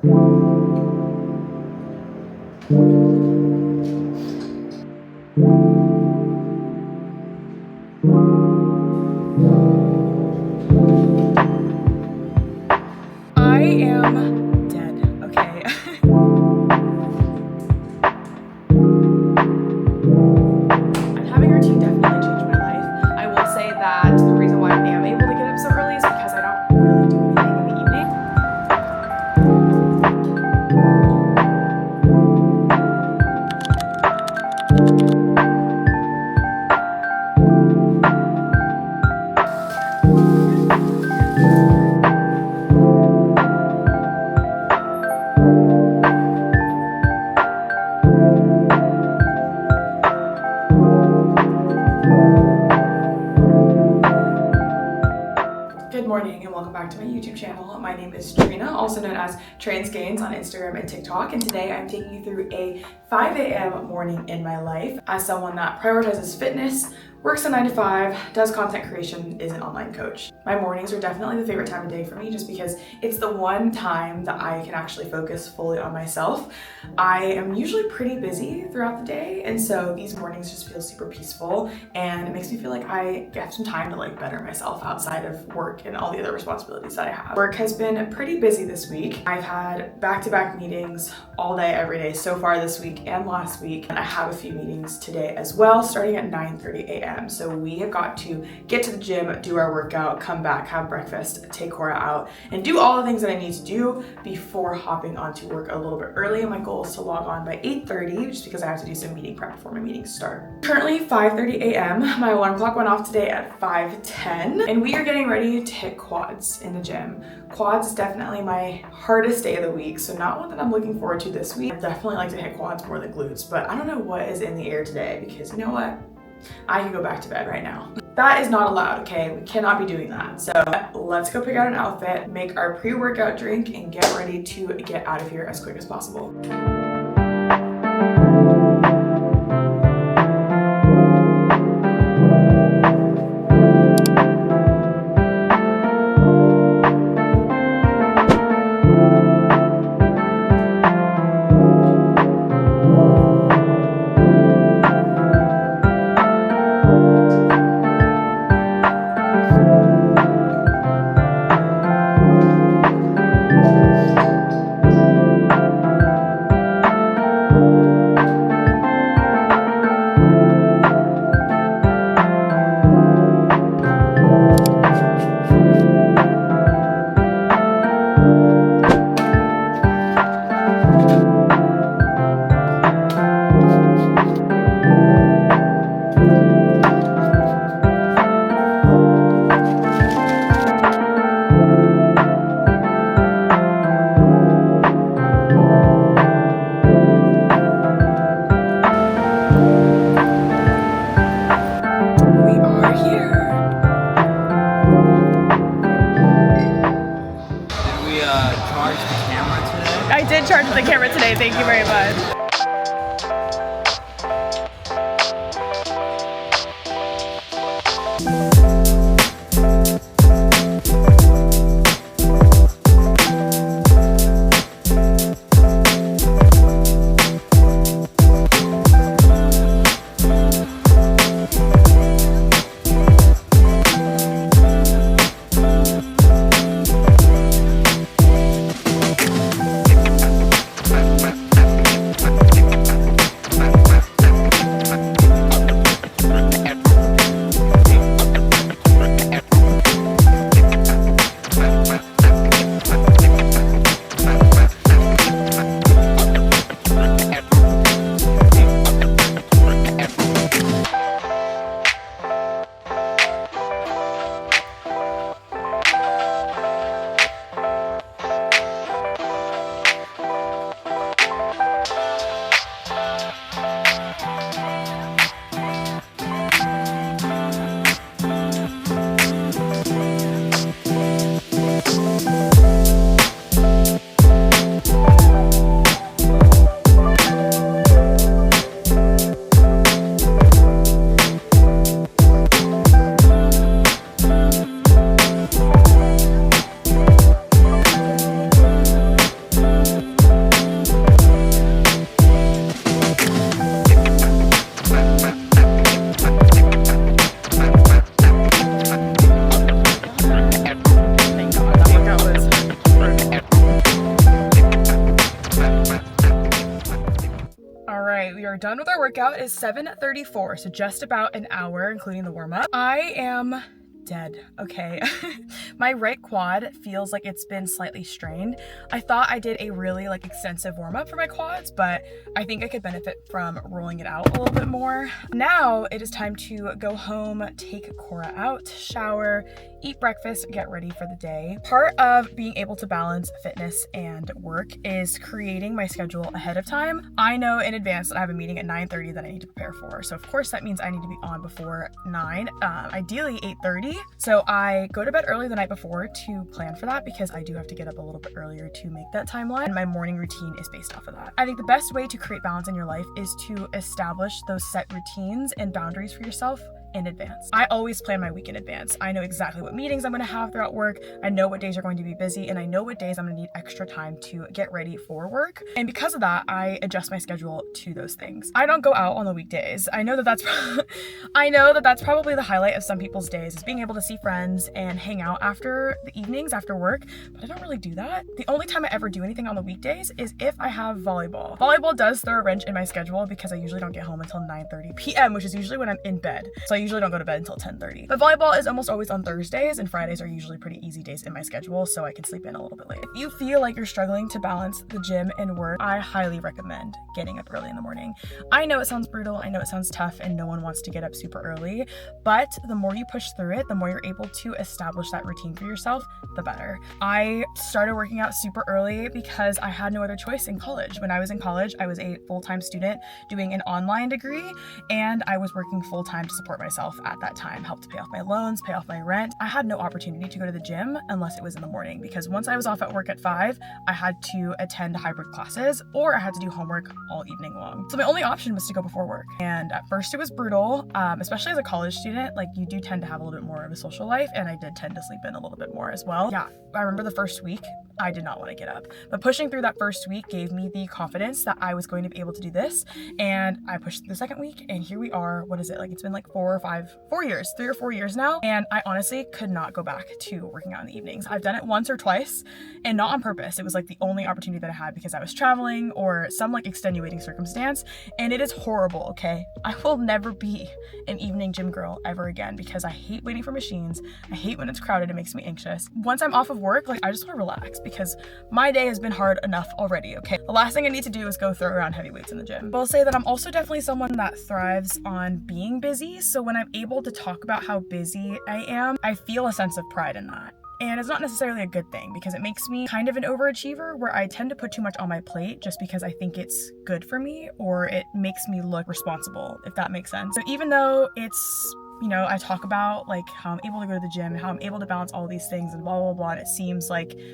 I am dead, okay? Having a routine definitely changed my life. I will say that the reason why I am able to get up so early is because I don't really do anything in the evening. Good morning and welcome back to my YouTube channel. My name is Trina, also known as Transgains on Instagram and TikTok, and today I'm taking you through a 5 a.m. morning in my life as someone that prioritizes fitness, works a 9 to 5, does content creation, is an online coach. My mornings are definitely the favorite time of day for me just because it's the one time that I can actually focus fully on myself. I am usually pretty busy throughout the day, and so these mornings just feel super peaceful, and it makes me feel like I have some time to better myself outside of work and all the other responsibilities that I have. Work has been pretty busy this week. I've had back-to-back meetings all day, every day so far this week and last week, and I have a few meetings today as well, starting at 9:30 a.m. So we have got to get to the gym, do our workout, come back, have breakfast, take Cora out, and do all the things that I need to do before hopping onto work a little bit early. And my goal is to log on by 8:30 just because I have to do some meeting prep before my meetings start. Currently 5:30 a.m. My alarm clock went off today at 5:10, and we are getting ready to hit quads in the gym. Quads is definitely my hardest day of the week, so not one that I'm looking forward to this week. I definitely like to hit quads more than glutes, but I don't know what is in the air today because you know what? I can go back to bed right now. That is not allowed, okay? We cannot be doing that. So let's go pick out an outfit, make our pre-workout drink, and get ready to get out of here as quick as possible. I did charge the camera today, thank you very much. are done with our workout. It's 7:34, so just about an hour, including the warm-up. I am dead, okay? My right quad feels like it's been slightly strained. I thought I did a really extensive warm-up for my quads, but I think I could benefit from rolling it out a little bit more. Now it is time to go home, take Cora out, shower, eat breakfast, get ready for the day. Part of being able to balance fitness and work is creating my schedule ahead of time. I know in advance that I have a meeting at 9:30 that I need to prepare for. So of course that means I need to be on before 9, ideally 8:30. So I go to bed early the night before to plan for that because I do have to get up a little bit earlier to make that timeline. And my morning routine is based off of that. I think the best way to create balance in your life is to establish those set routines and boundaries for yourself in advance. I always plan my week in advance. I know exactly what meetings I'm going to have throughout work. I know what days are going to be busy, and I know what days I'm going to need extra time to get ready for work. And because of that, I adjust my schedule to those things. I don't go out on the weekdays. I know that that's probably the highlight of some people's days, is being able to see friends and hang out after the evenings after work, but I don't really do that. The only time I ever do anything on the weekdays is if I have volleyball. Volleyball does throw a wrench in my schedule because I usually don't get home until 9:30 p.m., which is usually when I'm in bed. So I usually don't go to bed until 10:30. But volleyball is almost always on Thursdays, and Fridays are usually pretty easy days in my schedule, so I can sleep in a little bit late. If you feel like you're struggling to balance the gym and work, I highly recommend getting up early in the morning. I know it sounds brutal, I know it sounds tough, and no one wants to get up super early, but the more you push through it, the more you're able to establish that routine for yourself, the better. I started working out super early because I had no other choice in college. When I was in college, I was a full-time student doing an online degree, and I was working full-time to support myself at that time, helped to pay off my loans, pay off my rent. I had no opportunity to go to the gym unless it was in the morning, because once I was off at work at 5, I had to attend hybrid classes or I had to do homework all evening long. So my only option was to go before work. And at first it was brutal, especially as a college student. You do tend to have a little bit more of a social life, and I did tend to sleep in a little bit more as well. Yeah, I remember the first week, I did not want to get up. But pushing through that first week gave me the confidence that I was going to be able to do this. And I pushed the second week, and here we are. What is it? It's been 3 or 4 years now. And I honestly could not go back to working out in the evenings. I've done it once or twice, and not on purpose. It was the only opportunity that I had because I was traveling or some extenuating circumstance. And it is horrible, okay? I will never be an evening gym girl ever again because I hate waiting for machines. I hate when it's crowded. It makes me anxious. Once I'm off of work, I just want to relax because my day has been hard enough already, okay? The last thing I need to do is go throw around heavy weights in the gym. But I'll say that I'm also definitely someone that thrives on being busy. So when I'm able to talk about how busy I am, I feel a sense of pride in that. And it's not necessarily a good thing because it makes me kind of an overachiever where I tend to put too much on my plate just because I think it's good for me or it makes me look responsible, if that makes sense. So even though it's, I talk about how I'm able to go to the gym and how I'm able to balance all these things and blah, blah, blah, and it seems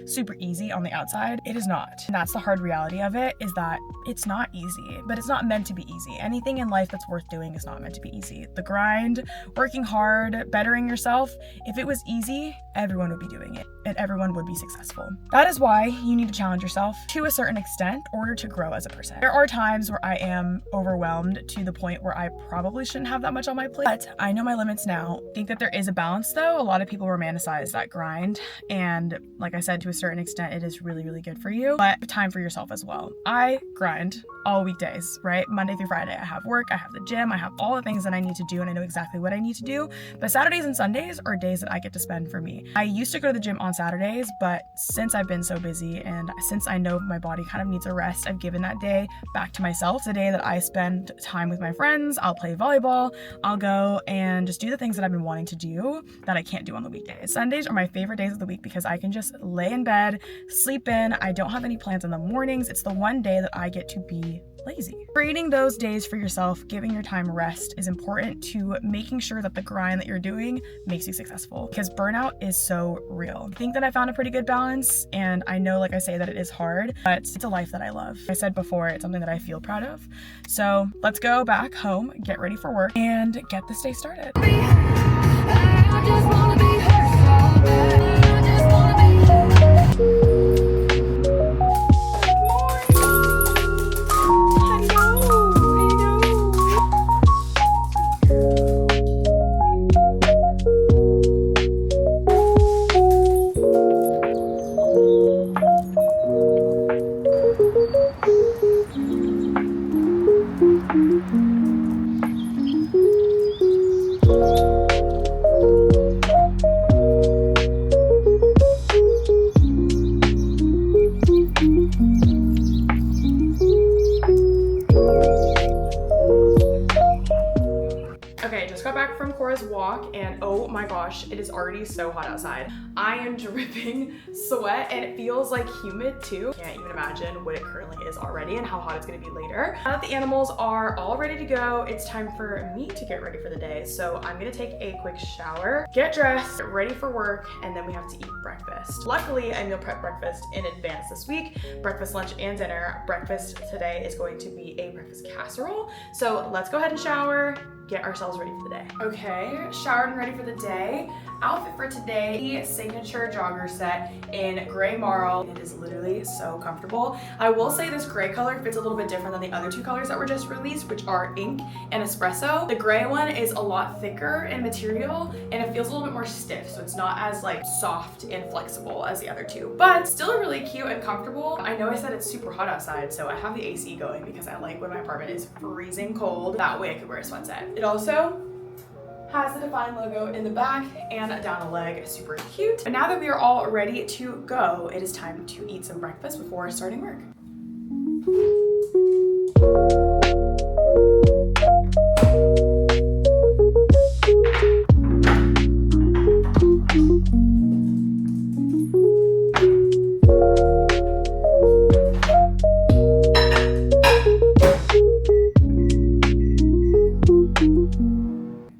super easy on the outside. It is not. And that's the hard reality of it, is that it's not easy, but it's not meant to be easy. Anything in life that's worth doing is not meant to be easy. The grind, working hard, bettering yourself, if it was easy, everyone would be doing it and everyone would be successful. That is why you need to challenge yourself to a certain extent in order to grow as a person. There are times where I am overwhelmed to the point where I probably shouldn't have that much on my plate, but I know my limits now. I think that there is a balance though. A lot of people romanticize that grind, and like I said, to a certain extent, it is really, really good for you, but time for yourself as well. I grind all weekdays, right? Monday through Friday. I have work, I have the gym, I have all the things that I need to do, and I know exactly what I need to do, but Saturdays and Sundays are days that I get to spend for me. I used to go to the gym on Saturdays, but since I've been so busy and since I know my body kind of needs a rest, I've given that day back to myself. It's a day that I spend time with my friends. I'll play volleyball, I'll go and just do the things that I've been wanting to do that I can't do on the weekdays. Sundays are my favorite days of the week because I can just lay in bed, sleep in. I don't have any plans in the mornings. It's the one day that I get to be lazy. Creating those days for yourself, giving your time rest is important to making sure that the grind that you're doing makes you successful, because burnout is so real. I think that I found a pretty good balance, and I know, like I say, that it is hard, but it's a life that I love. I said before, it's something that I feel proud of. So let's go back home, get ready for work, and get this day started. I just wanna be her so bad. I just wanna be hours walk, and oh my gosh, it is already so hot outside. I am dripping sweat and it feels like humid too. Can't even imagine what it currently is already and how hot it's gonna be later. Now that the animals are all ready to go, it's time for me to get ready for the day. So I'm gonna take a quick shower, get dressed, get ready for work, and then we have to eat breakfast. Luckily, I meal prep breakfast in advance this week. Breakfast, lunch, and dinner. Breakfast today is going to be a breakfast casserole. So let's go ahead and shower, get ourselves ready for the day. Okay, showered and ready for the day. Outfit for today, the signature jogger set in gray marl. It is literally so comfortable. I will say this gray color fits a little bit different than the other two colors that were just released, which are ink and espresso. The gray one is a lot thicker in material and it feels a little bit more stiff, so it's not as like soft and flexible as the other two, but still really cute and comfortable. I know I said it's super hot outside, so I have the AC going because I like when my apartment is freezing cold. That way I could wear a sweatset. It also has the dfyne logo in the back and down the leg, super cute. And now that we are all ready to go, it is time to eat some breakfast before starting work.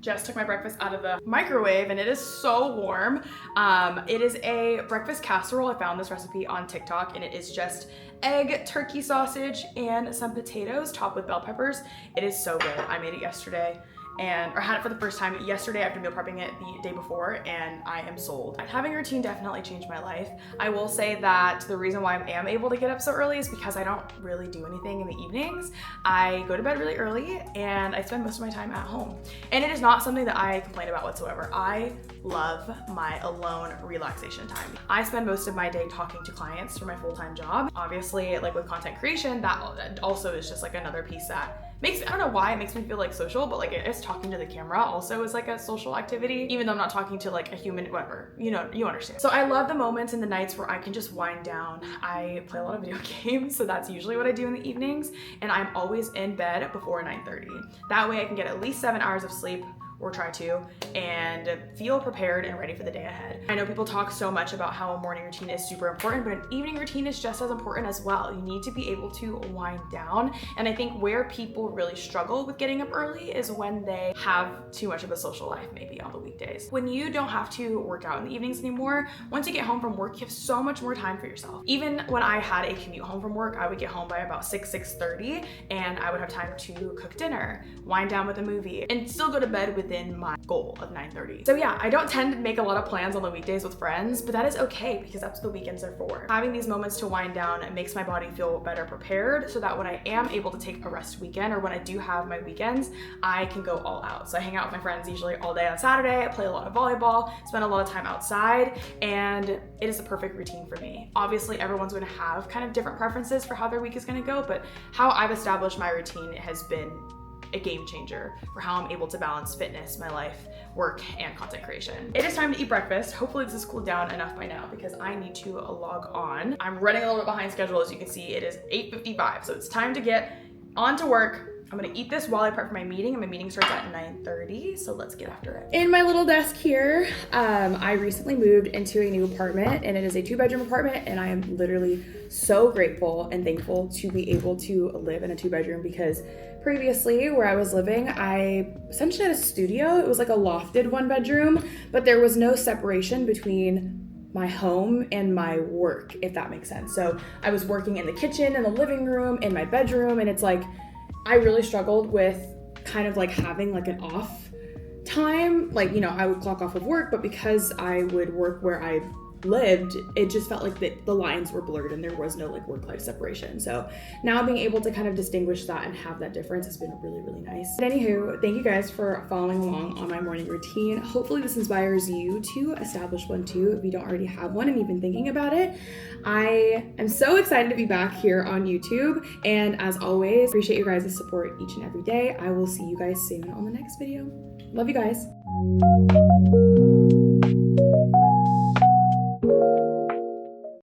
Just took my breakfast out of the microwave and it is so warm. It is a breakfast casserole. I found this recipe on TikTok and it is just egg, turkey sausage, and some potatoes topped with bell peppers. It is so good. I made it yesterday or had it for the first time yesterday after meal prepping it the day before, and I am sold. Having a routine definitely changed my life. I will say that the reason why I am able to get up so early is because I don't really do anything in the evenings. I go to bed really early and I spend most of my time at home. And it is not something that I complain about whatsoever. I love my alone relaxation time. I spend most of my day talking to clients for my full-time job. Obviously, like with content creation, that also is just like another piece that makes me, I don't know why it makes me feel like social, but like it's talking to the camera also is like a social activity, even though I'm not talking to like a human, whatever, you know, you understand. So I love the moments and the nights where I can just wind down. I play a lot of video games, so that's usually what I do in the evenings, and I'm always in bed before 9:30. That way I can get at least 7 hours of sleep, or try to, and feel prepared and ready for the day ahead. I know people talk so much about how a morning routine is super important, but an evening routine is just as important as well. You need to be able to wind down. And I think where people really struggle with getting up early is when they have too much of a social life, maybe on the weekdays. When you don't have to work out in the evenings anymore, once you get home from work, you have so much more time for yourself. Even when I had a commute home from work, I would get home by about 6:30, and I would have time to cook dinner, wind down with a movie, and still go to bed within my goal of 9:30. So yeah, I don't tend to make a lot of plans on the weekdays with friends, but that is okay because that's what the weekends are for. Having these moments to wind down makes my body feel better prepared so that when I am able to take a rest weekend, or when I do have my weekends, I can go all out. So I hang out with my friends usually all day on Saturday. I play a lot of volleyball, spend a lot of time outside, and it is a perfect routine for me. Obviously, everyone's going to have kind of different preferences for how their week is going to go, but how I've established my routine has been a game changer for how I'm able to balance fitness, my life, work, and content creation. It is time to eat breakfast. Hopefully this has cooled down enough by now because I need to log on. I'm running a little bit behind schedule. As you can see, it is 8:55, so it's time to get on to work. I'm gonna eat this while I prep for my meeting, and my meeting starts at 9:30, so let's get after it. In my little desk here, I recently moved into a new apartment, and it is a 2-bedroom apartment, and I am literally so grateful and thankful to be able to live in a 2-bedroom because previously where I was living, I essentially had a studio. It was like a lofted 1-bedroom, but there was no separation between my home and my work, if that makes sense. So I was working in the kitchen, in the living room, in my bedroom, and it's like, I really struggled with kind of like having like an off time. Like, you know, I would clock off of work, but because I would work where I lived, it just felt like the lines were blurred and there was no like work-life separation. So now being able to kind of distinguish that and have that difference has been really, really nice. But anywho, thank you guys for following along on my morning routine. Hopefully this inspires you to establish one too if you don't already have one and you've been thinking about it. I am so excited to be back here on YouTube, and as always, appreciate you guys' support each and every day. I will see you guys soon on the next video. Love you guys.